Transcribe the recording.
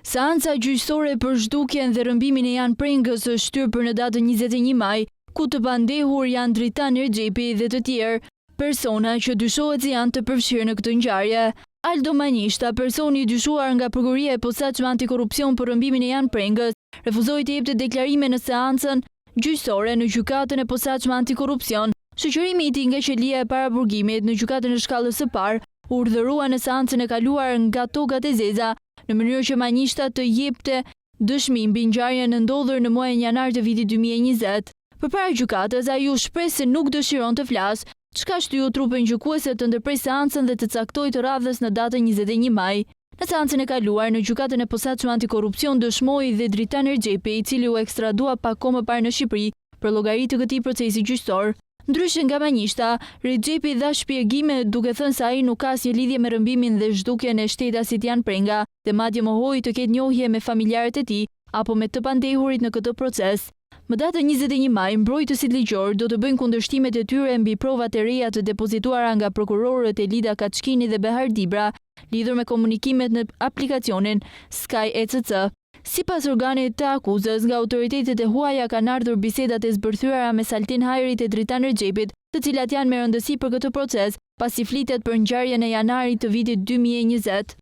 Seanca gjyqësore për zhdukjen dhe rrëmbimin e Jan Prengës është shtyr për në datën 21 maj, ku të pandehur janë Dritan Ergjepi dhe të tjerë persona që dyshohet se janë të përfshirë në këtë ngjarje. Aldo Manishta, personi i dyshuar nga Prokuria e Posaçme Antikorrupsion për rrëmbimin e Jan Prengës, refuzoi të jepte deklarime në seancën gjyqësore në Gjykatën e Posaçme Antikorrupsion. Shoqërimi i tij nga qelia e paraburgimit në Gjykatën e Shkallës së Parë u urdhërua në seancën e kaluar nga tokat e zeza, në mënyrë që Manishta të jepte dëshmi mbi ngjarjen e ndodhur në muajin janar të vitit 2020. Përpara gjykatës, ai u shpreh se nuk dëshiron të flasë, çka shtyu trupin gjykuese të ndërprej seancën dhe të caktojë të radhës në datën 21 maj. Në seancën e kaluar në Gjykatën e Posaçme Antikorrupsion dëshmoi dhe Dritan Ergjepi, i cili u ekstradua pak kohë më parë në Shqipëri për llogari të këtij procesi gjyqësor. Ndryshe nga Manishta, Ergjepi dha shpjegime duke thënë se ai nuk ka asnjë lidhje me rrëmbimin dhe zhdukjen e shtetasit Jan Prenga dhe madje mohoi të ketë njohje me familjarët e tij apo me të pandehurit në këtë proces. Më datën 21 maj, mbrojtësit ligjor do të bëjnë kundërshtimet e tyre mbi provat e reja të depozituara nga prokurorët Elida Kaçkini dhe Behar Dibra, lidhur me komunikimet në aplikacionin Sky ECC. Sipas organit të akuzës, nga autoritetet e huaja kanë ardhur bisedat e zbërthyera me Saltin Hajrit e Dritan Ergjepit, të cilat janë me rëndësi për këtë proces, pasi flitet për ngjarjen e janarit të vitit 2020.